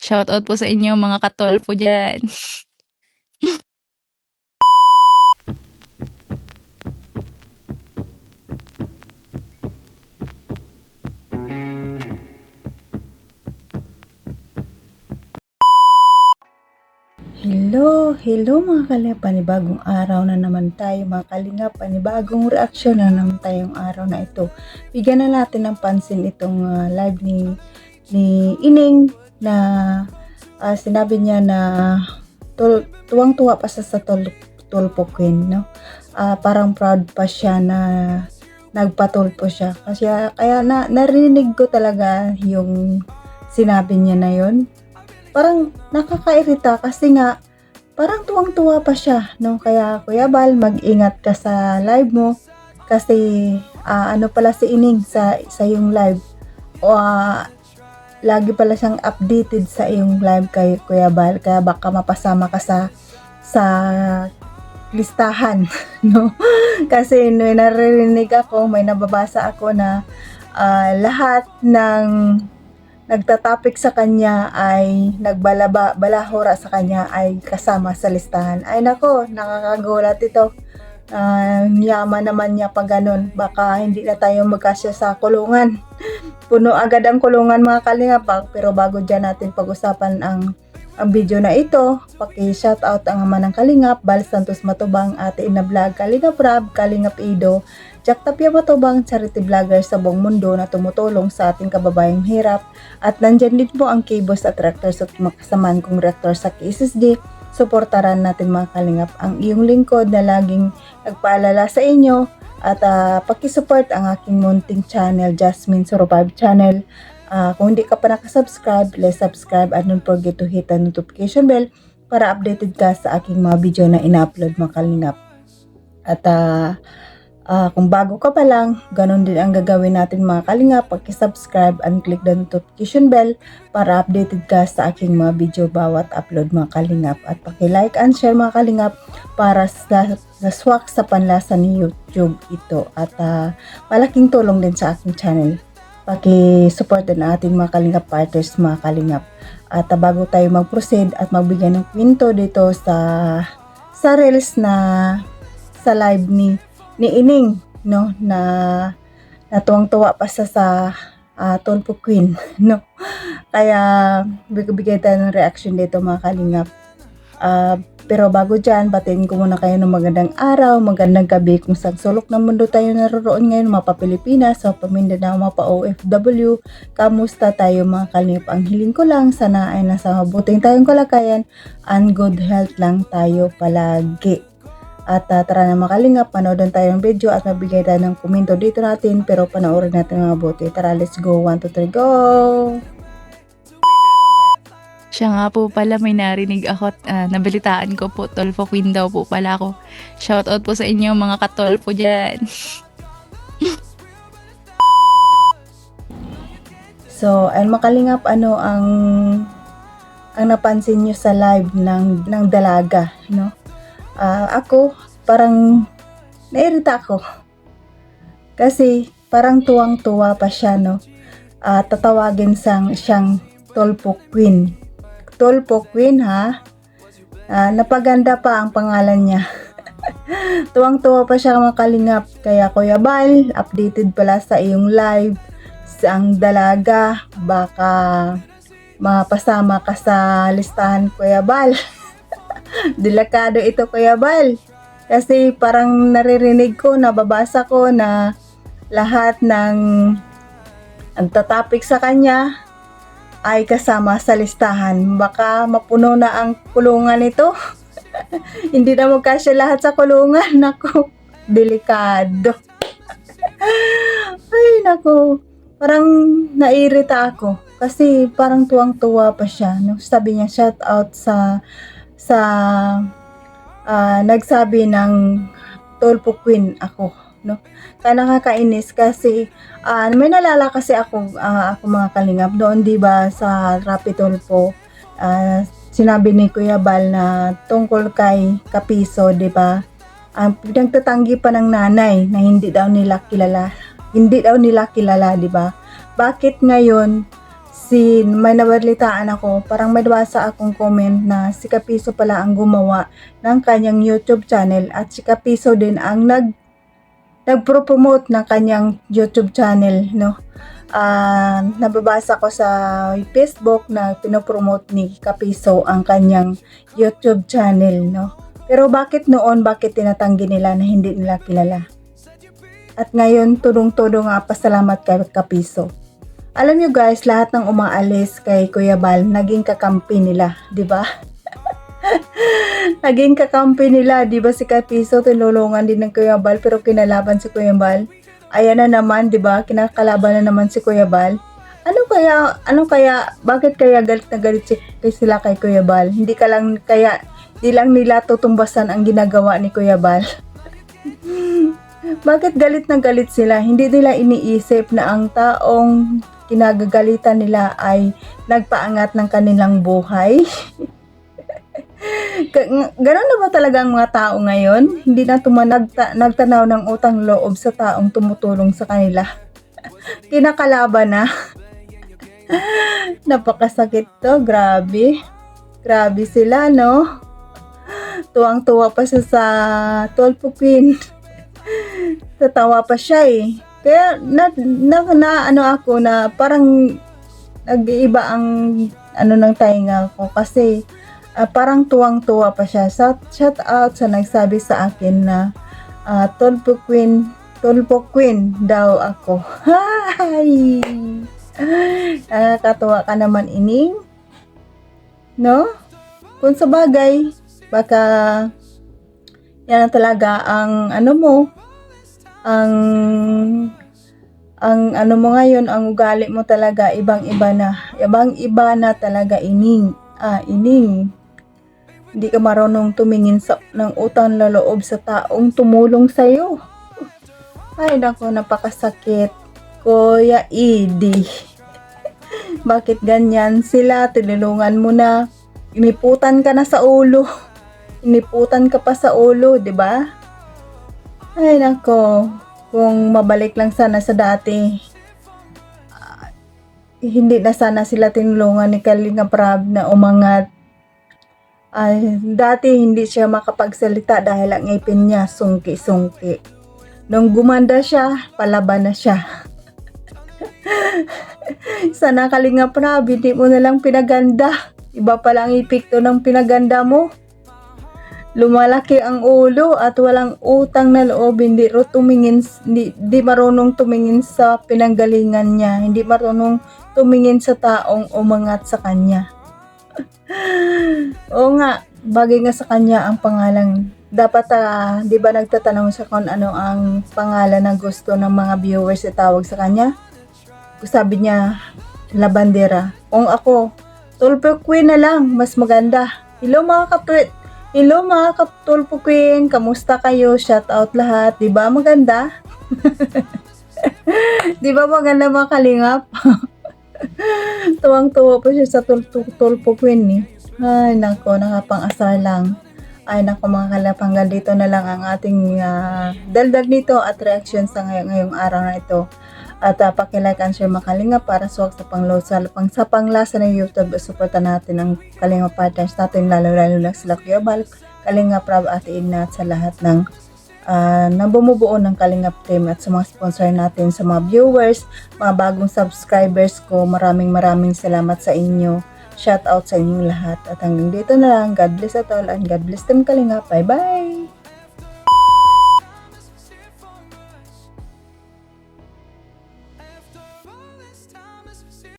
Shoutout po sa inyo mga katulpo diyan. Hello mga kalingap, panibagong araw na naman tayo mga kalingap, panibagong reaksyon na naman tayong araw na ito. Bigyan na natin ng pansin itong live ni Ining na sinabi niya na tuwang-tuwa pa sa tulpo queen, no? Parang proud pa siya na nagpatulpo siya. Kasi kaya narinig ko talaga yung sinabi niya na yon. Parang nakakairita kasi nga parang tuwang-tuwa pa siya, no? Kaya Kuya Bal, mag-ingat ka sa live mo kasi ano pala si Ining sa yung live. O lagi pala siyang updated sa iyong live kay Kuya Bal, kaya baka mapasama ka sa listahan, no? Kasi naririnig ako, may nababasa ako na lahat ng nagtatapik sa kanya ay balahura sa kanya ay kasama sa listahan. Ay nako, nakakagulat ito. Yaman naman niya pag ganun. Baka hindi na tayo magkasya sa kulungan. Puno agad ang kulungan mga kalingap. Pero bago dyan natin pag-usapan ang video na ito, paki-shoutout ang ama ng kalingap, Bal Santos Matubang, Ate Ina Vlog, Kalingap Rab, Kalingap Ido, Jack Tapia Matubang, charity vlogger sa buong mundo na tumutulong sa ating kababayang hirap. At nandyan din po ang K-Boss at Rectors at makasamaan kong Rector sa KSSD. Suportaran natin mga kalingap ang iyong lingkod na laging nagpaalala sa inyo at pakisupport ang aking munting channel, Jasmine Survive Channel. Kung hindi ka pa nakasubscribe, please subscribe and don't forget to hit the notification bell para updated ka sa aking mga video na ina-upload mga kalingap. At kung bago ka pa lang, ganun din ang gagawin natin mga kalingap, pag-subscribe and click the notification bell para updated ka sa aking mga video bawat upload mga kalingap. At paki-like and share mga kalingap para sa swak sa panlasa ni YouTube ito. At malaking tulong din sa aking channel. Paki-support din ating mga kalingap partners mga kalingap. At bago tayo mag-proceed at magbigay ng kwento dito sa reels na sa live ni Ining, no, na natuwang-tuwa pa sa Tulpo Queen, no. Kaya bigay tayo ng reaction dito mga kalingap. Pero bago dyan, batiin ko muna kayo ng magandang araw, magandang gabi kung saan sulok ng mundo tayo naroon ngayon, mapa Pilipinas, mapa Mindanao, mapa OFW. Kamusta tayo mga kalingap? Ang hiling ko lang, sana ay nasa mabuting tayong kalagayan and good health lang tayo palagi. At tara na mga kalingap, panoodin tayo ng video at mabigay tayo ng komento dito natin, pero panoorin natin mga mabuti. Tara, let's go. 1, 2, 3, go! Siya nga po pala, may narinig ako at nabalitaan ko po, Tulpo Queen daw po pala ako. Shoutout po sa inyo mga katulpo diyan. So, ayun mga kalingap, ano ang napansin nyo sa live ng dalaga, no? Ako, parang nairita ako. Kasi parang tuwang-tuwa pa siya, no? Tatawagin siyang Tulpo Queen. Tulpo Queen, ha? Napaganda pa ang pangalan niya. Tuwang-tuwa pa siya mga kalingap. Kaya Kuya Bal, updated pala sa iyong live. Ang dalaga, baka mapasama ka sa listahan Kuya Bal. Delikado ito Kuya Bal. Kasi parang naririnig ko, nababasa ko na lahat ng nagtatapik sa kanya ay kasama sa listahan. Baka mapuno na ang kulungan nito. Hindi na magkasya lahat sa kulungan. Naku, delikado. Ay, naku. Parang nairita ako. Kasi parang tuwang-tuwa pa siya. No? Sabi niya, shout out sa nagsabi ng Tulpo Queen ako, no? Kaya nakakainis kasi may nalala kasi ako mga kalingap doon, 'di ba, sa Rapi Tulpo. Sinabi ni Kuya Bal na tungkol kay Kapiso, 'di ba? Pinagtatanggi pa ng nanay na hindi daw nila kilala, 'di ba? Bakit ngayon may nabalitaan ako, parang may nabasa akong comment na si Kapiso pala ang gumawa ng kanyang YouTube channel at si Kapiso din ang nagpro-promote ng kanyang YouTube channel, no? Nababasa ko sa Facebook na pinopromote ni Kapiso ang kanyang YouTube channel, no? Pero bakit tinatanggi nila na hindi nila kilala? At ngayon, tudong-tudo nga pasalamat kay Kapiso. Alam nyo guys, lahat ng umaalis kay Kuya Bal, naging kakampi nila, di ba? Naging kakampi nila, di ba si Kapiso, tinulungan din ng Kuya Bal, pero kinalaban si Kuya Bal. Ayan na naman, di ba? Kinakalaban na naman si Kuya Bal. Ano kaya, bakit kaya galit na galit sila kay Kuya Bal? Hindi lang nila tutumbasan ang ginagawa ni Kuya Bal. Bakit galit na galit sila? Hindi nila iniisip na ang taong kinagagalitan nila ay nagpaangat ng kanilang buhay. Ganon na ba talaga ang mga tao ngayon? Hindi na nagtanaw ng utang loob sa taong tumutulong sa kanila. Kinakalaban na. Napakasakit to, grabe. Grabe sila, no? Tuwang-tuwa pa siya sa Tulfo Queen. Tatawa pa siya eh. Kaya ano ako na parang nag-iiba ang ng tainga ko kasi parang tuwang-tuwa pa siya. Shout out sa nagsabi sa akin na Tulfo Queen daw ako. Hi! Nakakatuwa ka naman, Ining. No? Kung sa bagay, baka yan talaga ang mo ngayon, ang ugali mo talaga ibang-iba na talaga, Ining. Ining, hindi ka marunong tumingin ng utang na loob sa taong tumulong sa'yo. Ay nako, napakasakit, Kuya Edi. Bakit ganyan sila? Tinulungan mo na, iniputan ka na sa ulo. Iniputan ka pa sa ulo, di ba? Ay nako, kung mabalik lang sana sa dati, hindi na sana sila tinulungan ni Kalinga Prab na umangat. Dati hindi siya makapagsalita dahil ang ngipin niya sungki-sungki. Nung gumanda siya, palaban na siya. Sana Kalinga Prab, hindi mo na lang pinaganda. Iba pala ang epekto ng pinaganda mo. Lumalaki ang ulo at walang utang na loob, hindi marunong tumingin sa pinanggalingan niya, hindi marunong tumingin sa taong umangat sa kanya. Oo nga, bagay nga sa kanya ang pangalan. Dapat di ba nagtatanong siya kung ano ang pangalan na gusto ng mga viewers itawag sa kanya? Sabi niya, Labandera. Kung ako, Tulfo Queen na lang, mas maganda. Hello mga Tulfo Queen, kamusta kayo? Shout out lahat, di ba maganda? Di ba maganda mga kalingap? Tuwang-tuwa pa siya sa Tulfo Queen eh. Ay nako, nakapang-asar lang. Ay nako mga kalingap, hanggang dito na lang ang ating daldal nito at reaction sa ngayong araw na ito. At pakilike and share mga kalingap para sa panglasa ng YouTube. Suporta natin ang Kalingap partners natin, lalo na sila Kuya Bal, Kalingap Prab, Ate Igna, at sa lahat ng bumubuo ng Kalingap team, at sa mga sponsor natin, sa mga viewers, mga bagong subscribers ko, maraming salamat sa inyo. Shout out sa inyong lahat. At hanggang dito na lang. God bless at all and God bless them Kalingap. Bye bye!